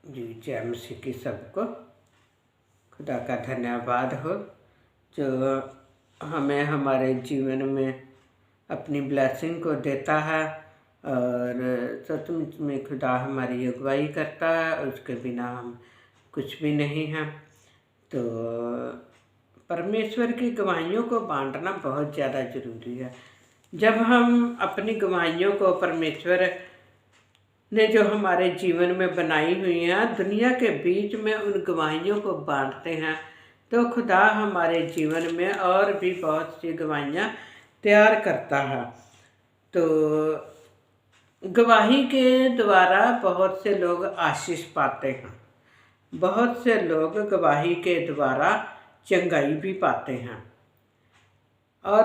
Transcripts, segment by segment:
जी, जय मसीह की सबको। खुदा का धन्यवाद हो जो हमें हमारे जीवन में अपनी ब्लेसिंग को देता है और सचमुच में खुदा हमारी अगुवाई करता है, उसके बिना हम कुछ भी नहीं हैं। तो परमेश्वर की गवाहियों को बांटना बहुत ज़्यादा ज़रूरी है। जब हम अपनी गवाहियों को परमेश्वर ने जो हमारे जीवन में बनाई हुई हैं, दुनिया के बीच में उन गवाहियों को बांटते हैं, तो खुदा हमारे जीवन में और भी बहुत सी गवाहियाँ तैयार करता है। तो गवाही के द्वारा बहुत से लोग आशीष पाते हैं, बहुत से लोग गवाही के द्वारा चंगाई भी पाते हैं, और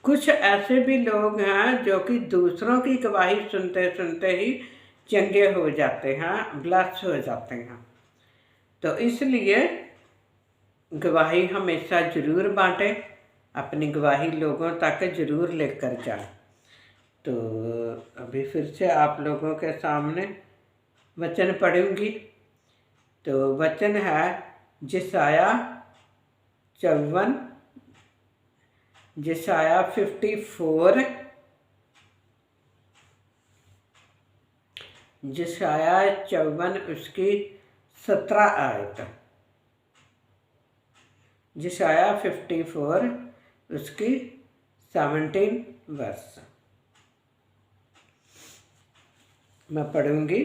कुछ ऐसे भी लोग हैं जो कि दूसरों की गवाही सुनते सुनते ही चंगे हो जाते हैं, ब्लेस हो जाते हैं। तो इसलिए गवाही हमेशा ज़रूर बांटें, अपनी गवाही लोगों तक ज़रूर लेकर जाएं। तो अभी फिर से आप लोगों के सामने वचन पढ़ूंगी। तो वचन है यशायाह 54, यशायाह 54, यशायाह 54 उसकी 17 आयत, यशायाह 54 उसकी 17 वर्ष मैं पढ़ूंगी।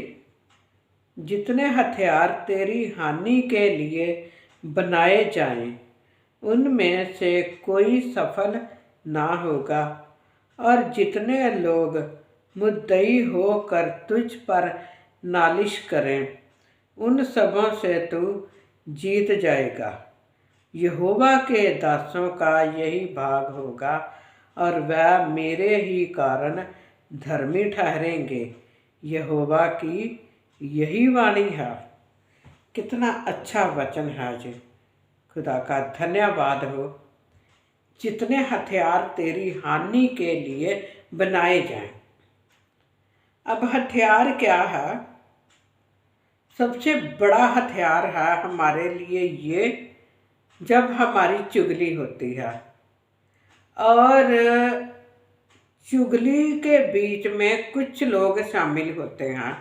जितने हथियार तेरी हानि के लिए बनाए जाएं, उनमें से कोई सफल ना होगा, और जितने लोग मुद्दई होकर तुझ पर नालिश करें, उन सबों से तू जीत जाएगा। यहोवा के दासों का यही भाग होगा, और वह मेरे ही कारण धर्मी ठहरेंगे। यहोवा की यही वाणी है। कितना अच्छा वचन है जी, खुदा का धन्यवाद हो। जितने हथियार तेरी हानि के लिए बनाए जाएं। अब हथियार क्या है? सबसे बड़ा हथियार है हमारे लिए ये, जब हमारी चुगली होती है और चुगली के बीच में कुछ लोग शामिल होते हैं,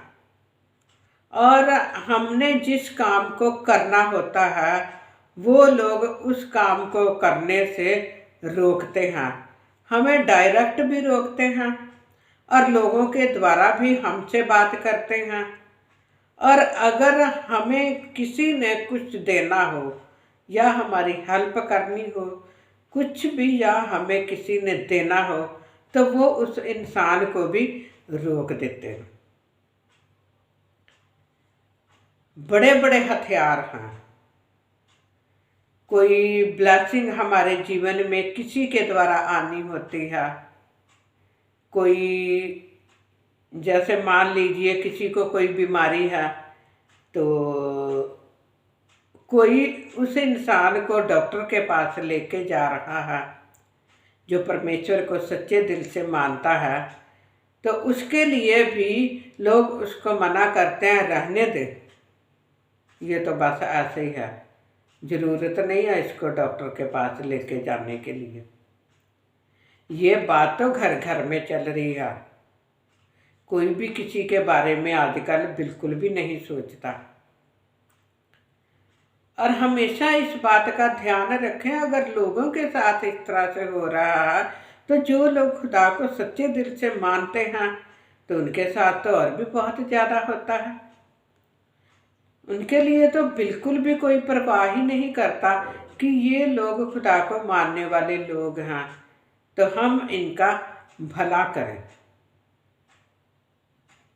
और हमने जिस काम को करना होता है वो लोग उस काम को करने से रोकते हैं। हमें डायरेक्ट भी रोकते हैं और लोगों के द्वारा भी हमसे बात करते हैं। और अगर हमें किसी ने कुछ देना हो या हमारी हेल्प करनी हो, कुछ भी, या हमें किसी ने देना हो, तो वो उस इंसान को भी रोक देते हैं। बड़े बड़े हथियार हैं। कोई ब्लेसिंग हमारे जीवन में किसी के द्वारा आनी होती है, कोई, जैसे मान लीजिए किसी को कोई बीमारी है, तो कोई उस इंसान को डॉक्टर के पास लेके जा रहा है जो परमेश्वर को सच्चे दिल से मानता है, तो उसके लिए भी लोग उसको मना करते हैं, रहने दे, ये तो बस ऐसे ही है, ज़रूरत नहीं है इसको डॉक्टर के पास लेके जाने के लिए। ये बात तो घर घर में चल रही है। कोई भी किसी के बारे में आजकल बिल्कुल भी नहीं सोचता। और हमेशा इस बात का ध्यान रखें, अगर लोगों के साथ इस तरह से हो रहा है, तो जो लोग खुदा को सच्चे दिल से मानते हैं, तो उनके साथ तो और भी बहुत ज़्यादा होता है। उनके लिए तो बिल्कुल भी कोई परवाह ही नहीं करता कि ये लोग खुदा को मानने वाले लोग हैं, तो हम इनका भला करें।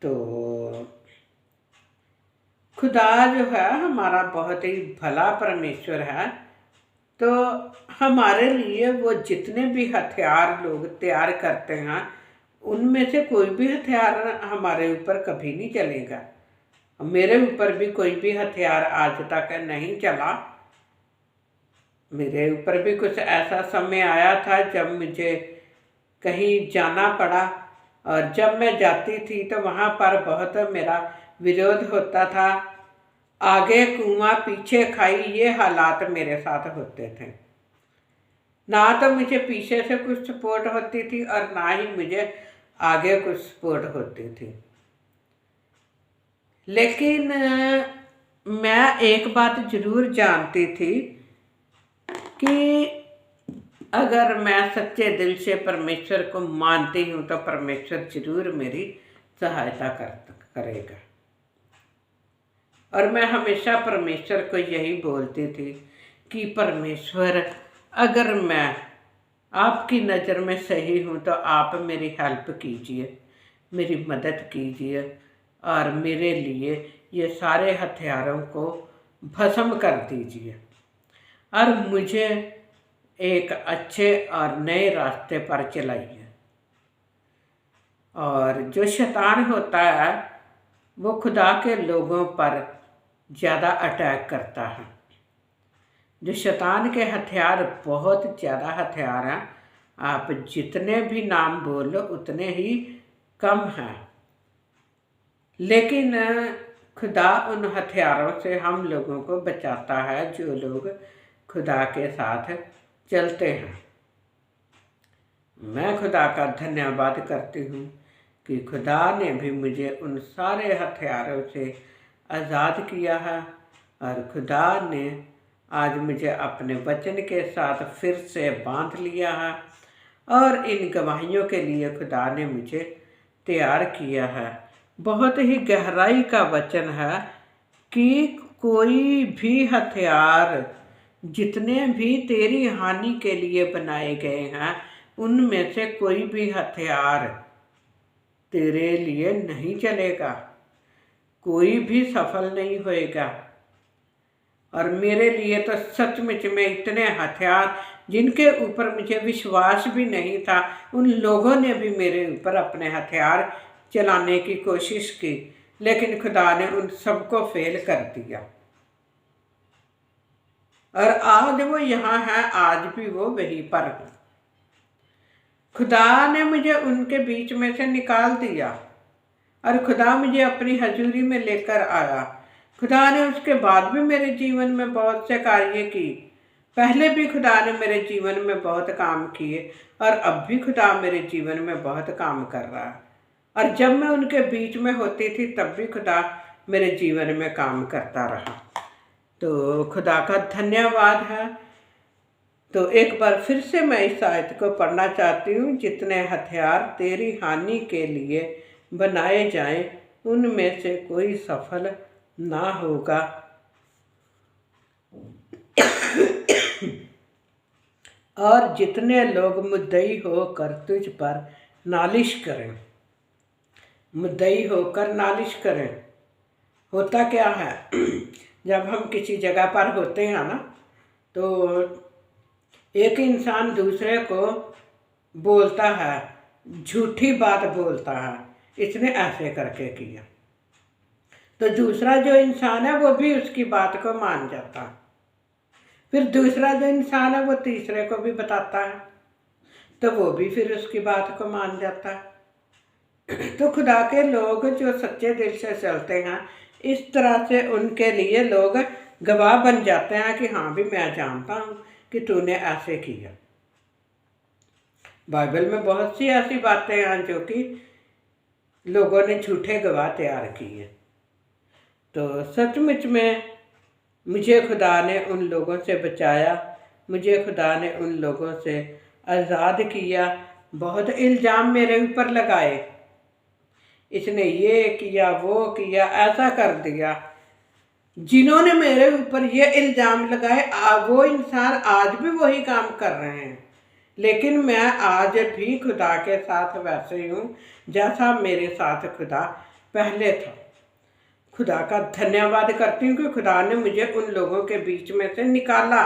तो खुदा जो है हमारा बहुत ही भला परमेश्वर है। तो हमारे लिए वो जितने भी हथियार लोग तैयार करते हैं, उनमें से कोई भी हथियार हमारे ऊपर कभी नहीं चलेगा। मेरे ऊपर भी कोई भी हथियार आज तक नहीं चला। मेरे ऊपर भी कुछ ऐसा समय आया था जब मुझे कहीं जाना पड़ा, और जब मैं जाती थी तो वहाँ पर बहुत मेरा विरोध होता था, आगे कुआं पीछे खाई, ये हालात मेरे साथ होते थे। ना तो मुझे पीछे से कुछ सपोर्ट होती थी और ना ही मुझे आगे कुछ सपोर्ट होती थी। लेकिन मैं एक बात जरूर जानती थी कि अगर मैं सच्चे दिल से परमेश्वर को मानती हूँ तो परमेश्वर जरूर मेरी सहायता करेगा। और मैं हमेशा परमेश्वर को यही बोलती थी कि परमेश्वर, अगर मैं आपकी नज़र में सही हूँ तो आप मेरी हेल्प कीजिए, मेरी मदद कीजिए और मेरे लिए ये सारे हथियारों को भस्म कर दीजिए और मुझे एक अच्छे और नए रास्ते पर चलाइए। और जो शैतान होता है वो खुदा के लोगों पर ज़्यादा अटैक करता है। जो शैतान के हथियार बहुत ज़्यादा हथियार हैं, आप जितने भी नाम बोल लो उतने ही कम हैं। लेकिन खुदा उन हथियारों से हम लोगों को बचाता है जो लोग खुदा के साथ चलते हैं। मैं खुदा का धन्यवाद करती हूँ कि खुदा ने भी मुझे उन सारे हथियारों से आज़ाद किया है और खुदा ने आज मुझे अपने वचन के साथ फिर से बांध लिया है और इन गवाहियों के लिए खुदा ने मुझे तैयार किया है। बहुत ही गहराई का वचन है कि कोई भी हथियार जितने भी तेरी हानि के लिए बनाए गए हैं, उनमें से कोई भी हथियार तेरे लिए नहीं चलेगा, कोई भी सफल नहीं होएगा। और मेरे लिए तो सचमुच में इतने हथियार जिनके ऊपर मुझे विश्वास भी नहीं था, उन लोगों ने भी मेरे ऊपर अपने हथियार चलाने की कोशिश की, लेकिन खुदा ने उन सबको फेल कर दिया। और आज वो यहाँ है, आज भी वो वहीं पर है। खुदा ने मुझे उनके बीच में से निकाल दिया और खुदा मुझे अपनी हजूरी में लेकर आया। खुदा ने उसके बाद भी मेरे जीवन में बहुत से कार्य की। पहले भी खुदा ने मेरे जीवन में बहुत काम किए और अब भी खुदा मेरे जीवन में बहुत काम कर रहा है। और जब मैं उनके बीच में होती थी तब भी खुदा मेरे जीवन में काम करता रहा। तो खुदा का धन्यवाद है। तो एक बार फिर से मैं इस आयत को पढ़ना चाहती हूँ, जितने हथियार तेरी हानि के लिए बनाए जाएं उनमें से कोई सफल ना होगा। और जितने लोग मुद्दई होकर तुझ पर नालिश करें, मुद्दई होकर नालिश करें। होता क्या है, जब हम किसी जगह पर होते हैं ना, तो एक इंसान दूसरे को बोलता है, झूठी बात बोलता है, इसने ऐसे करके किया, तो दूसरा जो इंसान है वो भी उसकी बात को मान जाता है। फिर दूसरा जो इंसान है वो तीसरे को भी बताता है, तो वो भी फिर उसकी बात को मान जाता है। तो खुदा के लोग जो सच्चे दिल से चलते हैं, इस तरह से उनके लिए लोग गवाह बन जाते हैं कि हाँ भी मैं जानता हूँ कि तूने ऐसे किया। बाइबल में बहुत सी ऐसी बातें हैं जो कि लोगों ने झूठे गवाह तैयार किए। तो सचमुच में मुझे खुदा ने उन लोगों से बचाया, मुझे खुदा ने उन लोगों से आज़ाद किया। बहुत इल्ज़ाम मेरे ऊपर लगाए, इसने ये किया, वो किया, ऐसा कर दिया। जिन्होंने मेरे ऊपर ये इल्ज़ाम लगाए वो इंसान आज भी वही काम कर रहे हैं, लेकिन मैं आज भी खुदा के साथ वैसे ही हूँ जैसा मेरे साथ खुदा पहले था। खुदा का धन्यवाद करती हूँ कि खुदा ने मुझे उन लोगों के बीच में से निकाला।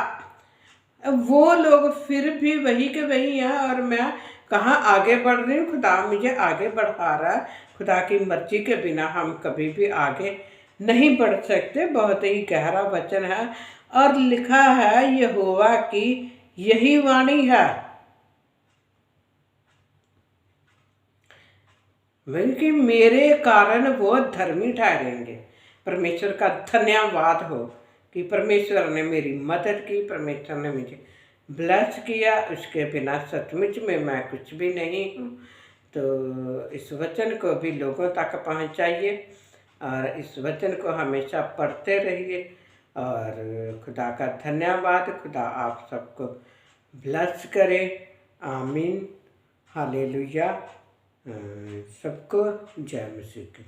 वो लोग फिर भी वही के वही हैं और मैं कहाँ आगे बढ़ रही हूँ, खुदा मुझे आगे बढ़ा रहा है। खुदा की मर्जी के बिना हम कभी भी आगे नहीं बढ़ सकते। बहुत ही गहरा वचन है और लिखा है, यहोवा की यही वाणी है, बल्कि मेरे कारण वो धर्मी ठहरेंगे। परमेश्वर का धन्यवाद हो कि परमेश्वर ने मेरी मदद की, परमेश्वर ने मुझे ब्लेस किया। उसके बिना सचमुच में मैं कुछ भी नहीं हूँ। तो इस वचन को भी लोगों तक पहुँचाइए और इस वचन को हमेशा पढ़ते रहिए। और खुदा का धन्यवाद। खुदा आप सबको ब्लेस करे। आमीन। हालेलुया। सबको जय मसीह की।